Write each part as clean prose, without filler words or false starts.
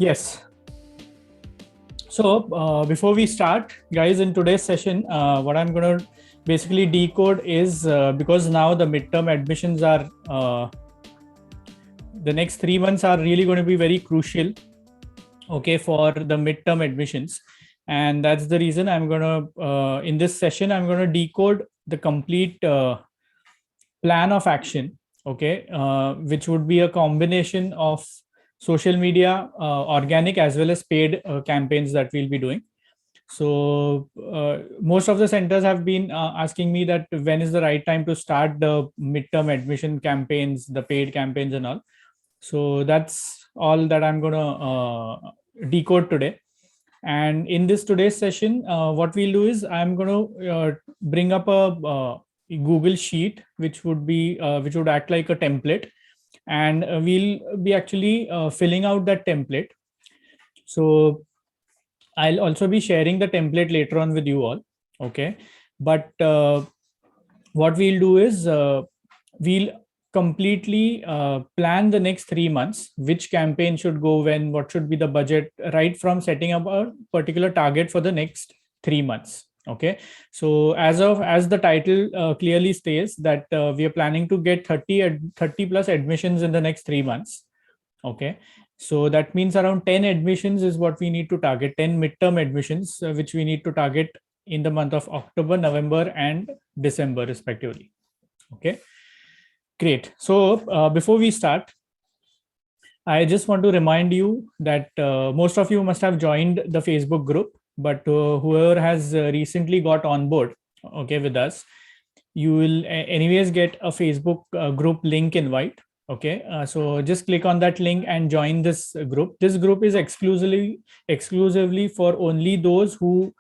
Yes. So before we start, guys, in today's session, what I'm going to basically decode is because now the midterm admissions are the next 3 months are really going to be very crucial, okay, for the midterm admissions. And that's the reason I'm going to, in this session, I'm going to decode the complete plan of action, okay, which would be a combination of social media, organic as well as paid campaigns that we'll be doing. So most of the centers have been asking me that when is the right time to start the midterm admission campaigns, the paid campaigns and all. So that's all that I'm going to decode today. And in this today's session, what we'll do is I'm going to bring up a Google sheet, which would act like a template, and we'll be actually filling out that template. So I'll also be sharing the template later on with you all. Okay, but what we'll do is we'll completely plan the next 3 months, which campaign should go when, what should be the budget, right from setting up a particular target for the next 3 months. Okay, so as the title clearly states that we are planning to get 30 plus admissions in the next 3 months. Okay, so that means around 10 admissions is what we need to target, 10 midterm admissions, which we need to target in the month of October, November, and December, respectively. Okay, great. So before we start, I just want to remind you that most of you must have joined the Facebook group, but whoever has recently got on board, okay, with us, you will anyways get a Facebook group link invite. Okay, so just click on that link and join this group. This group is exclusively for only those who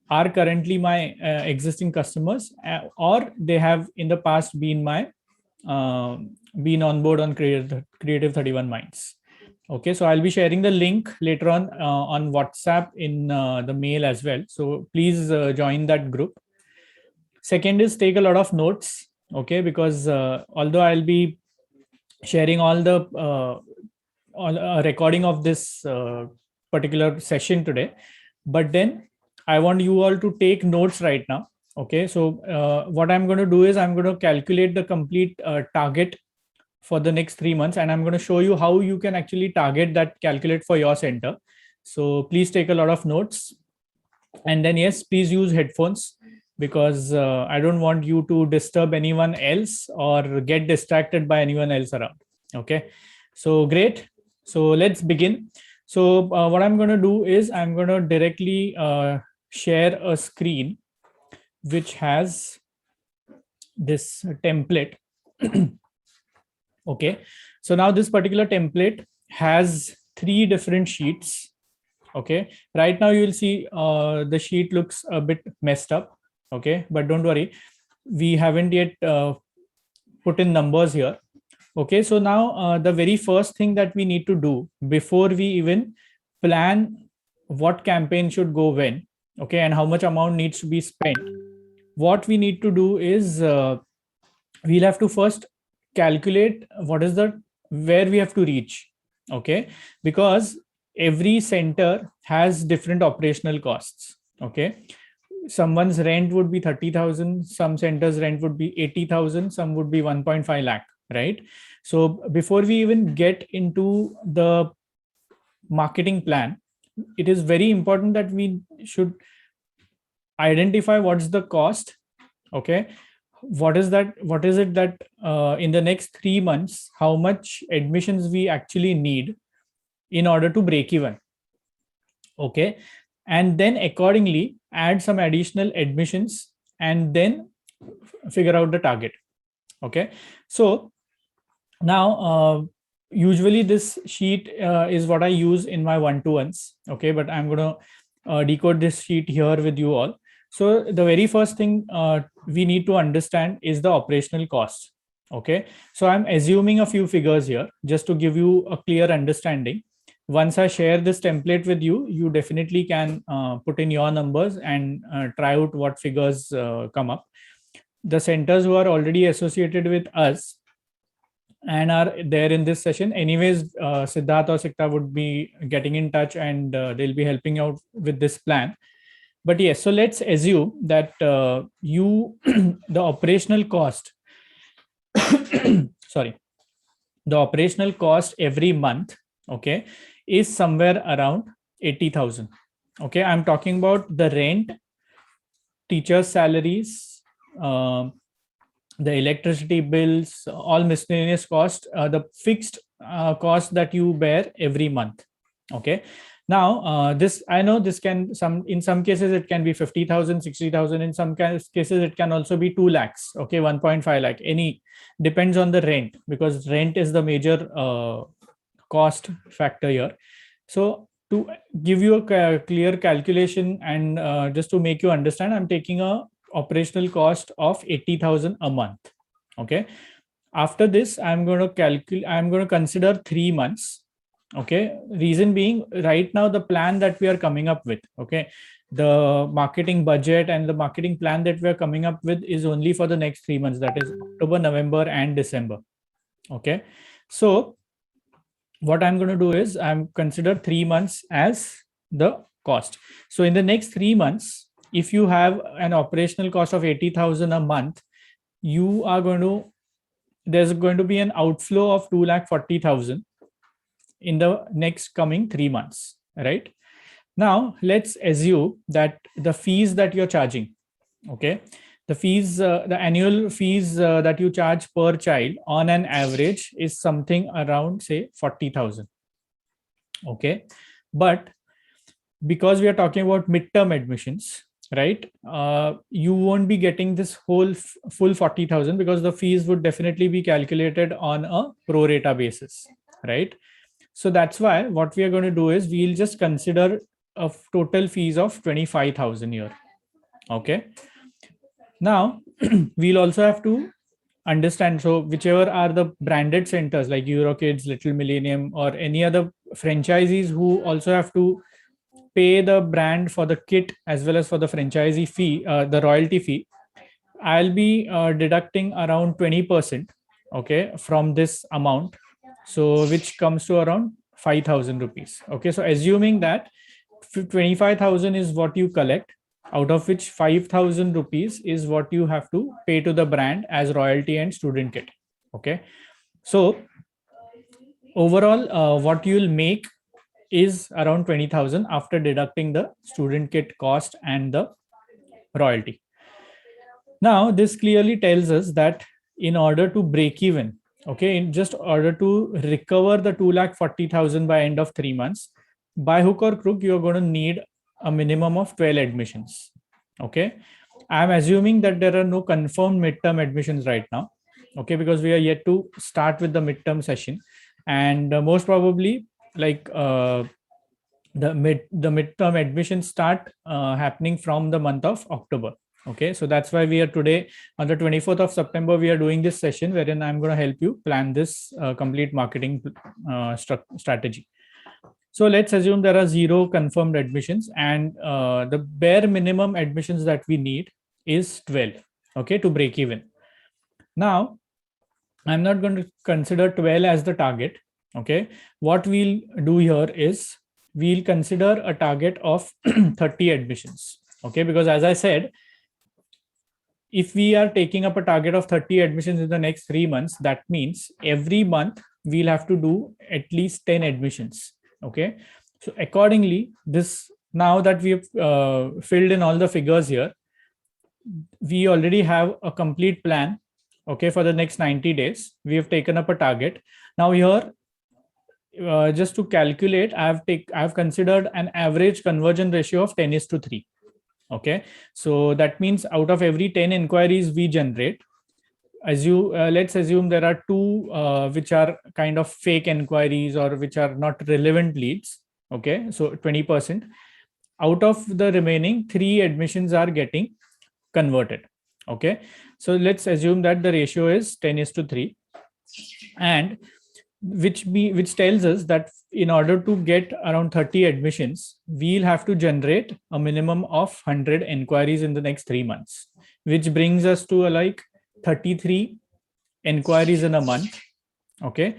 are currently my existing customers, or they have in the past been on board on Creative 31 Minds. Okay, so I'll be sharing the link later on WhatsApp in the mail as well. So please join that group. Second is take a lot of notes, okay, because although I'll be sharing all the recording of this particular session today, but then I want you all to take notes right now. Okay, so what I'm going to do is I'm going to calculate the complete target for the next 3 months, and I'm going to show you how you can actually target that, calculate for your center. So please take a lot of notes, and then yes, please use headphones, because I don't want you to disturb anyone else or get distracted by anyone else around. Okay, so great. So let's begin. So what I'm going to do is I'm going to directly share a screen which has this template. Okay, so now this particular template has 3 different sheets. Okay, right now you will see the sheet looks a bit messed up. Okay, but don't worry, we haven't yet put in numbers here. Okay, so now the very first thing that we need to do before we even plan what campaign should go when, okay, and how much amount needs to be spent, what we need to do is we'll have to first calculate what is the where we have to reach. Okay, because every center has different operational costs. Okay, someone's rent would be 30,000, some centers rent would be 80,000, some would be 1.5 lakh, right? So before we even get into the marketing plan, it is very important that we should identify what's the cost. Okay, what is it that in the next 3 months, how much admissions we actually need in order to break even. Okay, and then accordingly add some additional admissions and then figure out the target. Okay, so now usually this sheet is what I use in my one-to-ones. Okay, but I'm going to decode this sheet here with you all. So the very first thing we need to understand is the operational cost. Okay, so I'm assuming a few figures here just to give you a clear understanding. Once I share this template with you, you definitely can put in your numbers and try out what figures come up. The centers who are already associated with us, and are there in this session. Anyways, Siddharth or Sikta would be getting in touch, and they'll be helping out with this plan. But yes, so let's assume that the operational cost, sorry, the operational cost every month, okay, is somewhere around 80,000. Okay, I'm talking about the rent, teachers' salaries, the electricity bills, all miscellaneous cost, the fixed cost that you bear every month. Okay. Now, this, I know this can in some cases it can be 50,000, 60,000. In some cases it can also be 2 lakhs. Okay, 1.5 lakh. Any depends on the rent, because rent is the major cost factor here. So to give you a clear calculation, and just to make you understand, I'm taking a operational cost of 80,000 a month. Okay. After this, I'm going to consider 3 months. Okay. Reason being, right now, the plan that we are coming up with, okay, the marketing budget and the marketing plan that we are coming up with is only for the next 3 months, that is October, November, and December. Okay. So what I'm going to do is I'm consider 3 months as the cost. So in the next 3 months, if you have an operational cost of 80,000 a month, there's going to be an outflow of 2,40,000 in the next coming 3 months, right? Now, let's assume that the fees that you're charging, okay, the fees, the annual fees that you charge per child on an average is something around, say, 40,000. Okay. But because we are talking about midterm admissions, right, you won't be getting this whole full 40,000, because the fees would definitely be calculated on a pro rata basis, right? So that's why what we are going to do is we'll just consider a total fees of 25,000 here. Okay. Now, we'll also have to understand, so whichever are the branded centers like Eurokids, Little Millennium, or any other franchisees who also have to pay the brand for the kit as well as for the franchisee fee, the royalty fee, I'll be deducting around 20%, okay, from this amount. So which comes to around 5,000 rupees. Okay, so assuming that 25,000 is what you collect, out of which 5,000 rupees is what you have to pay to the brand as royalty and student kit. Okay, so overall, what you'll make is around 20,000 after deducting the student kit cost and the royalty. Now, this clearly tells us that in order to break even, okay, in just order to recover the 2,40,000 by end of 3 months, by hook or crook, you're going to need a minimum of 12 admissions. Okay. I'm assuming that there are no confirmed midterm admissions right now. Okay. Because we are yet to start with the midterm session. And most probably, like the midterm admissions start happening from the month of October. Okay, so that's why we are today on the 24th of September, we are doing this session wherein I'm going to help you plan this complete marketing strategy. So let's assume there are 0 confirmed admissions, and the bare minimum admissions that we need is 12, okay, to break even. Now, I'm not going to consider 12 as the target. Okay, what we'll do here is we'll consider a target of 30 admissions. Okay, because as I said, if we are taking up a target of 30 admissions in the next 3 months, that means every month we'll have to do at least 10 admissions. Okay, so accordingly, this, now that we've filled in all the figures here, we already have a complete plan. Okay, for the next 90 days, we have taken up a target. Now here, just to calculate, I've considered an average conversion ratio of 10:3. Okay, so that means out of every 10 inquiries we generate, let's assume there are 2 which are kind of fake inquiries or which are not relevant leads. Okay, so 20%. Out of the remaining, 3 admissions are getting converted. Okay, so let's assume that the ratio is 10:3, and which tells us that in order to get around 30 admissions, we'll have to generate a minimum of 100 inquiries in the next 3 months, which brings us to like 33 inquiries in a month. Okay.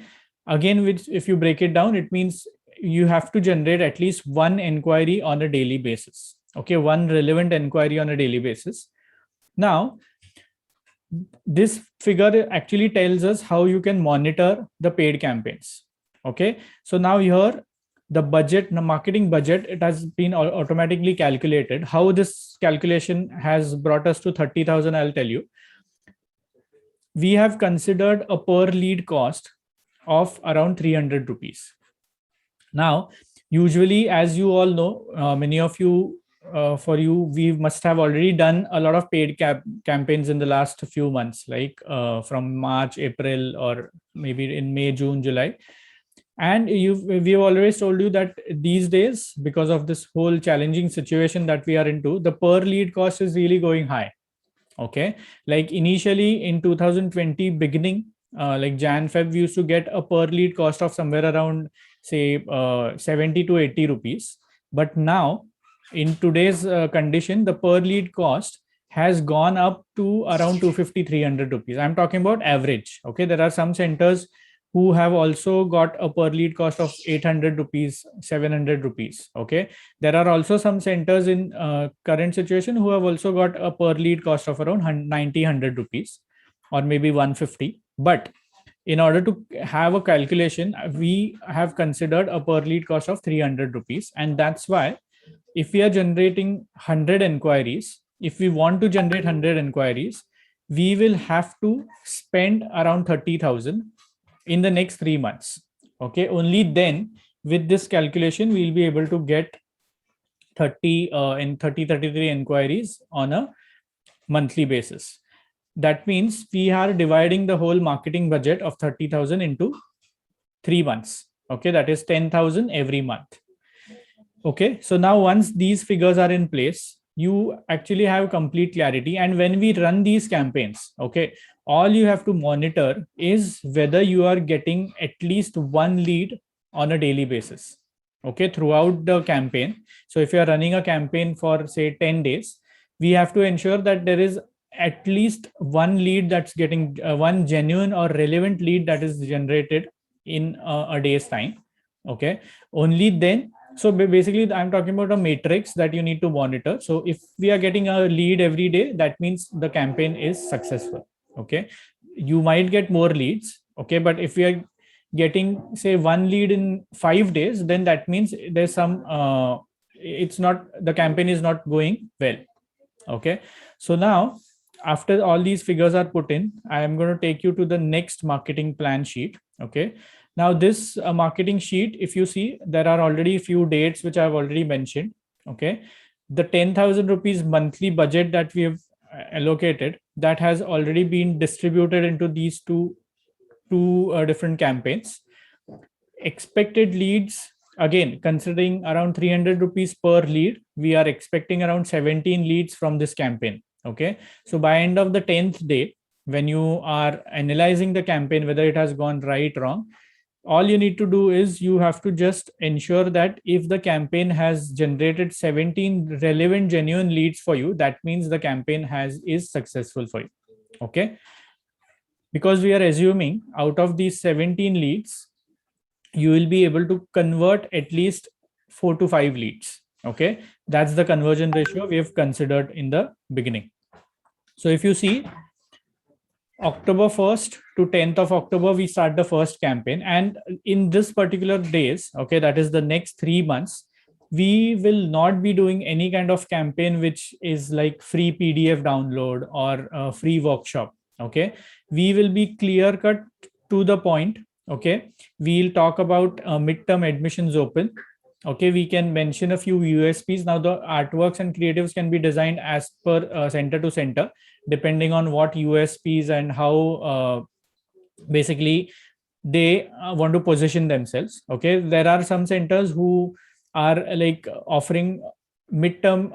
Again, which if you break it down, it means you have to generate at least one inquiry on a daily basis. Okay. One relevant inquiry on a daily basis. Now, this figure actually tells us how you can monitor the paid campaigns. Okay. So now here, the budget, the marketing budget, it has been automatically calculated. How this calculation has brought us to 30,000, I'll tell you. We have considered a per lead cost of around 300 rupees. Now, usually, as you all know, many of you, for you, we must have already done a lot of paid campaigns in the last few months, like from March, April, or maybe in May, June, July. And we've always told you that these days, because of this whole challenging situation that we are into, the per lead cost is really going high. Okay. Like initially in 2020 beginning, like Jan Feb, we used to get a per lead cost of somewhere around, say, 70 to 80 rupees. But now in today's condition, the per lead cost has gone up to around 250, 300 rupees. I'm talking about average. Okay. There are some centers who have also got a per lead cost of 800 rupees, 700 rupees. Okay. There are also some centers in current situation who have also got a per lead cost of around 90, 100 rupees or maybe 150. But in order to have a calculation, we have considered a per lead cost of 300 rupees. And that's why if we are generating 100 inquiries, if we want to generate 100 inquiries, we will have to spend around 30,000 in the next 3 months. Okay. Only then with this calculation, we'll be able to get 33 inquiries on a monthly basis. That means we are dividing the whole marketing budget of 30,000 into 3 months. Okay. That is 10,000 every month. Okay. So now once these figures are in place, you actually have complete clarity. And when we run these campaigns, okay, all you have to monitor is whether you are getting at least one lead on a daily basis, okay, throughout the campaign. So if you are running a campaign for say 10 days, we have to ensure that there is at least one lead that's getting one genuine or relevant lead that is generated in a day's time. Okay. Only then, so basically I'm talking about a matrix that you need to monitor. So if we are getting a lead every day, that means the campaign is successful. Okay. You might get more leads. Okay. But if we are getting say one lead in 5 days, then that means there's some, it's not, the campaign is not going well. Okay. So now after all these figures are put in, I am going to take you to the next marketing plan sheet. Okay. Now this marketing sheet, if you see, there are already a few dates which I've already mentioned. Okay. The 10,000 rupees monthly budget that we have allocated, that has already been distributed into these two different campaigns. Expected leads, again, considering around 300 rupees per lead, we are expecting around 17 leads from this campaign. Okay. So by end of the 10th day, when you are analyzing the campaign, whether it has gone right, wrong, all you need to do is you have to just ensure that if the campaign has generated 17 relevant genuine leads for you, that means the campaign is successful for you. Okay. Because we are assuming out of these 17 leads, you will be able to convert at least 4 to 5 leads. Okay. That's the conversion ratio we have considered in the beginning. So if you see, October 1st to 10th of October, we start the first campaign. And in this particular days, okay, that is the next 3 months, we will not be doing any kind of campaign which is like free PDF download or a free workshop. Okay. We will be clear cut to the point. Okay. We'll talk about midterm admissions open. Okay. We can mention a few USPs. Now the artworks and creatives can be designed as per center to center, depending on what USPs and how basically they want to position themselves. Okay. There are some centers who are like offering midterm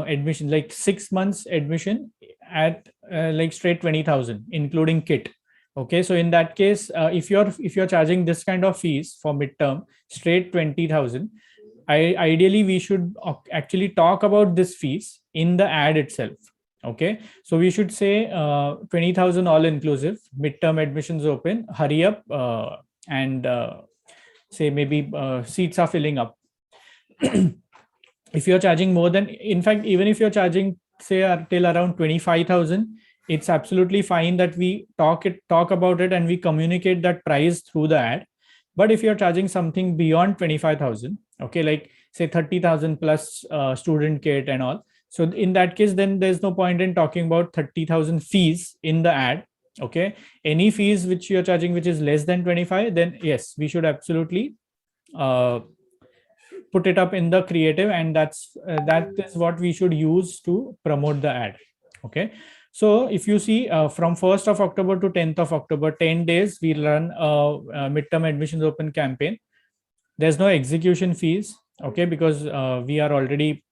admission, like 6 months admission at like straight 20,000, including kit. Okay. So in that case, if you're charging this kind of fees for midterm straight 20,000, ideally we should actually talk about this fees in the ad itself. Okay, so we should say 20,000 all inclusive, midterm admissions open, hurry up, and say maybe seats are filling up. If you're charging more than, in fact, even if you're charging say till around 25,000, it's absolutely fine that we talk about it and we communicate that price through the ad. But if you're charging something beyond 25,000, okay, like say 30,000 plus student kit and all, so in that case, then there's no point in talking about 30,000 fees in the ad. Okay, any fees which you're charging which is less than 25, then yes, we should absolutely put it up in the creative, and that is what we should use to promote the ad. Okay, so if you see from 1st of October to 10th of October, 10 days we run a midterm admissions open campaign. There's no execution fees, okay, because we are already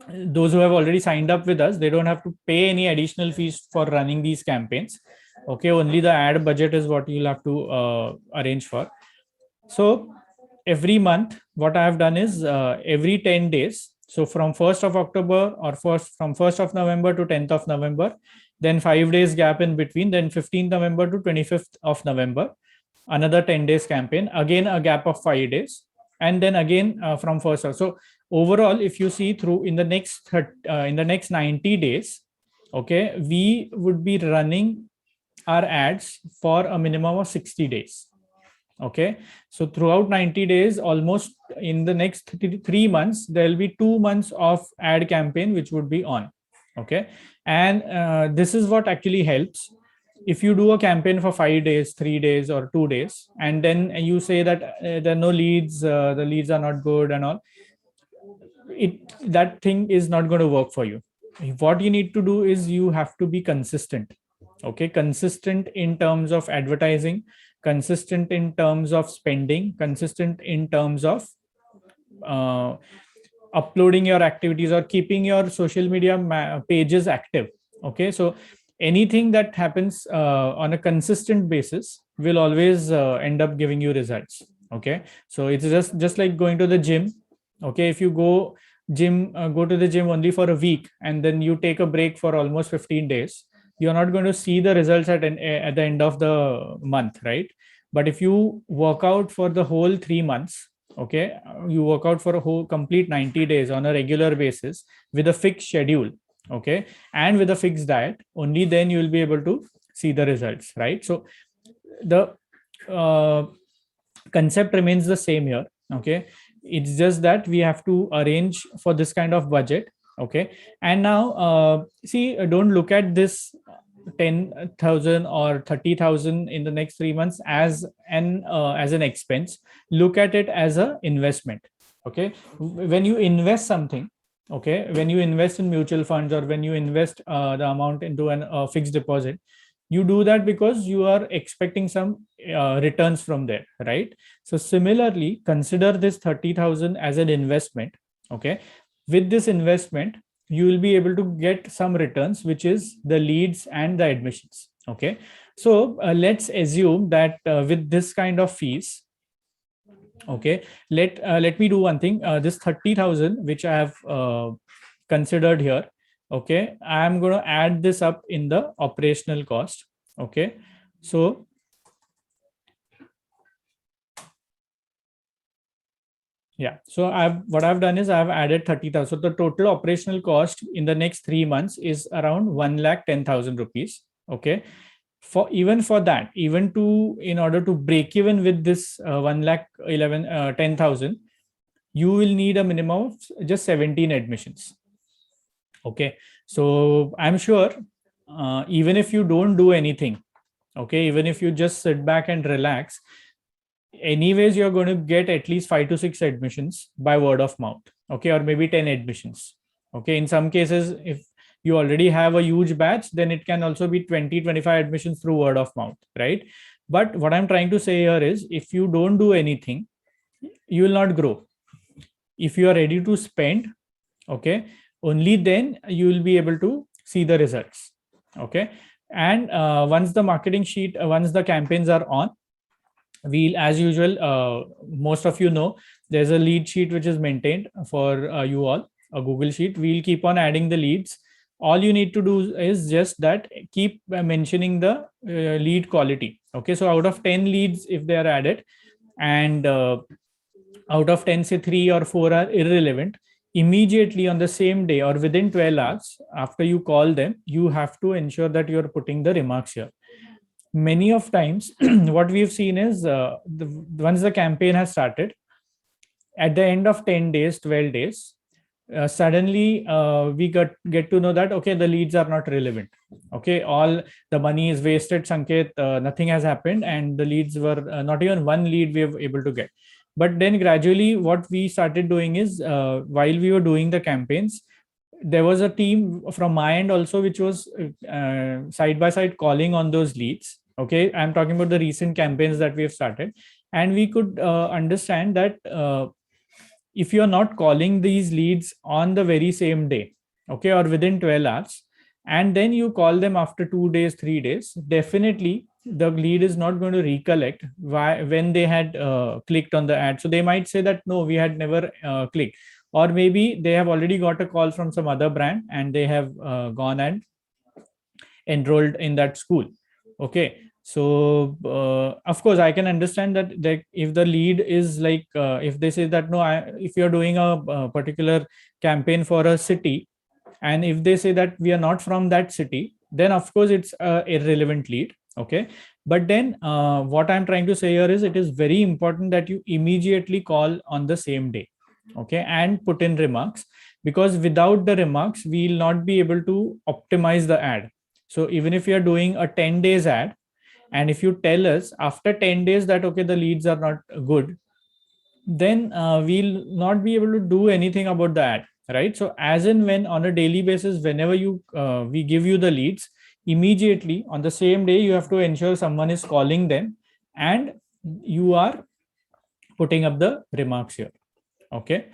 those who have already signed up with us, they don't have to pay any additional fees for running these campaigns. Okay, only the ad budget is what you'll have to arrange for. So every month what I have done is every 10 days, so from 1st of October or from 1st of November to 10th of November, then 5 days gap in between, then 15th November to 25th of November, another 10 days campaign, again a gap of 5 days, and then again from 1st. So overall, if you see through in the next 90 days, okay, we would be running our ads for a minimum of 60 days. Okay, so throughout 90 days, almost in the next 3 months, there will be 2 months of ad campaign which would be on. Okay, and this is what actually helps. If you do a campaign for 5 days, 3 days, or 2 days, and then you say that there are no leads, the leads are not good and all, that thing is not going to work for you. What you need to do is you have to be consistent. Okay, consistent in terms of advertising, consistent in terms of spending, consistent in terms of uploading your activities or keeping your social media pages active. Okay, so anything that happens on a consistent basis will always end up giving you results. Okay, so it's just like going to the gym. Okay, if you go to the gym only for a week and then you take a break for almost 15 days, you're not going to see the results at the end of the month, right? But if you work out for the whole 3 months, okay, you work out for a whole complete 90 days on a regular basis with a fixed schedule, okay, and with a fixed diet, only then you will be able to see the results, right? So the concept remains the same here. Okay, it's just that we have to arrange for this kind of budget. Okay, and now see, don't look at this 10,000 or 30,000 in the next 3 months as an expense. Look at it as a investment. Okay, when you invest something, okay, when you invest in mutual funds or when you invest the amount into a fixed deposit, you do that because you are expecting some returns from there, right? So similarly, consider this 30,000 as an investment. Okay, with this investment you will be able to get some returns, which is the leads and the admissions. Okay, so let's assume that with this kind of fees, okay, let me do one thing. This 30,000 which I have considered here, okay, I am going to add this up in the operational cost. Okay, so yeah, so what I've done is I've added 30,000. So the total operational cost in the next 3 months is around 1,10,000 rupees. Okay, for that, even to in order to break even with this 10,000, you will need a minimum of just 17 admissions. Okay, so I'm sure even if you don't do anything, okay, even if you just sit back and relax, anyways you're going to get at least 5 to 6 admissions by word of mouth. Okay, or maybe 10 admissions. Okay, in some cases, if you already have a huge batch, then it can also be 20-25 admissions through word of mouth, right? But what I'm trying to say here is, if you don't do anything, you will not grow. If you are ready to spend, okay, only then you will be able to see the results. Okay, and once the marketing sheet, once the campaigns are on, we'll, as usual, most of you know, there's a lead sheet which is maintained for you all. a Google Sheet. We'll keep on adding the leads. All you need to do is just that, keep mentioning the lead quality. Okay, so out of 10 leads, if they are added, and out of 10, say 3 or 4 are irrelevant, immediately on the same day or within 12 hours after you call them, you have to ensure that you are putting the remarks here. Many of times what we've seen is once the campaign has started, at the end of 10 days, 12 days, suddenly we get to know that, okay, the leads are not relevant. Okay, all the money is wasted, Sanket, nothing has happened, and the leads were not even one lead we were able to get. But then gradually what we started doing is, while we were doing the campaigns, there was a team from my end also which was side by side calling on those leads. Okay, I'm talking about the recent campaigns that we have started, and we could understand that if you're not calling these leads on the very same day, okay, or within 12 hours, and then you call them after 2 days, 3 days, definitely the lead is not going to recollect why when they had clicked on the ad. So they might say that no, we had never clicked, or maybe they have already got a call from some other brand and they have gone and enrolled in that school. Okay, so of course I can understand that if the lead is like if they say that no, if you're doing a particular campaign for a city, and if they say that we are not from that city, then of course it's a irrelevant lead. Okay, but then what I'm trying to say here is, it is very important that you immediately call on the same day, okay, and put in remarks, because without the remarks we will not be able to optimize the ad. So even if you are doing a 10 days ad, and if you tell us after 10 days that okay, the leads are not good, then we'll not be able to do anything about the ad, right? So as and when, on a daily basis, whenever you we give you the leads, immediately on the same day you have to ensure someone is calling them and you are putting up the remarks here. Okay,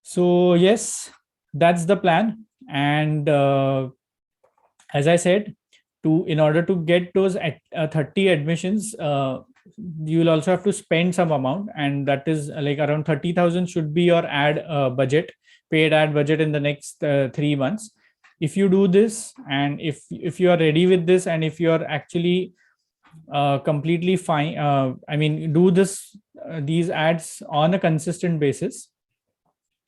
so yes, that's the plan. And as I said, in order to get those 30 admissions, you will also have to spend some amount, and that is like around 30,000 should be your ad budget, paid ad budget in the next 3 months. If you do this, and if you are ready with this, and if you are actually completely fine, I mean, do this these ads on a consistent basis,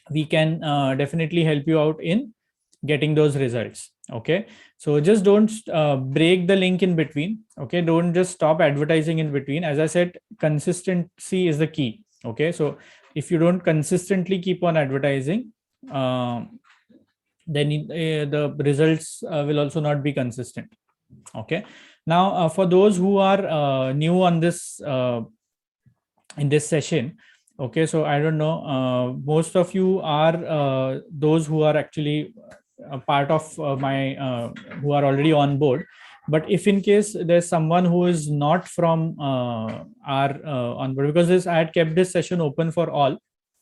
we can definitely help you out in getting those results. Okay, so just don't break the link in between. Okay, don't just stop advertising in between. As I said, consistency is the key. Okay, so if you don't consistently keep on advertising, then the results will also not be consistent. Okay, now for those who are new on this in this session, okay, so I don't know, most of you are those who are actually a part of my who are already on board. But if in case there's someone who is not from our on board, because this I had kept this session open for all,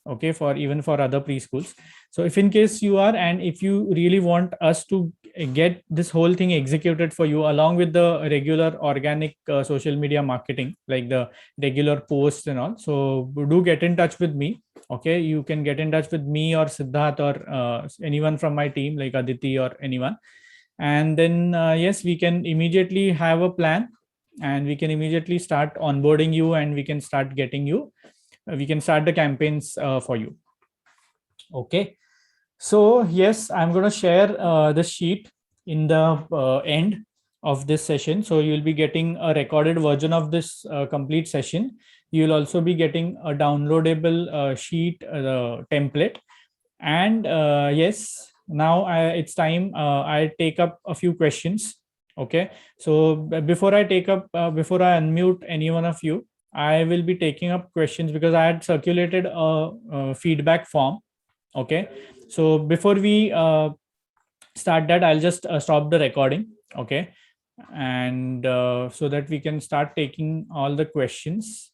okay, for even for other preschools. So if in case you are, and if you really want us to get this whole thing executed for you, along with the regular organic social media marketing, like the regular posts and all, so do get in touch with me. Okay, you can get in touch with me or Siddharth or anyone from my team, like Aditi or anyone, and then yes, we can immediately have a plan, and we can immediately start onboarding you, and we can start getting you we can start the campaigns for you. Okay, so yes, I'm going to share the sheet in the end of this session. So you'll be getting a recorded version of this complete session. You'll also be getting a downloadable sheet template. And yes, now it's time I take up a few questions. Okay, so before I unmute any one of you, I will be taking up questions, because I had circulated a feedback form. Okay, so before we start that, I'll just stop the recording. Okay, and so that we can start taking all the questions.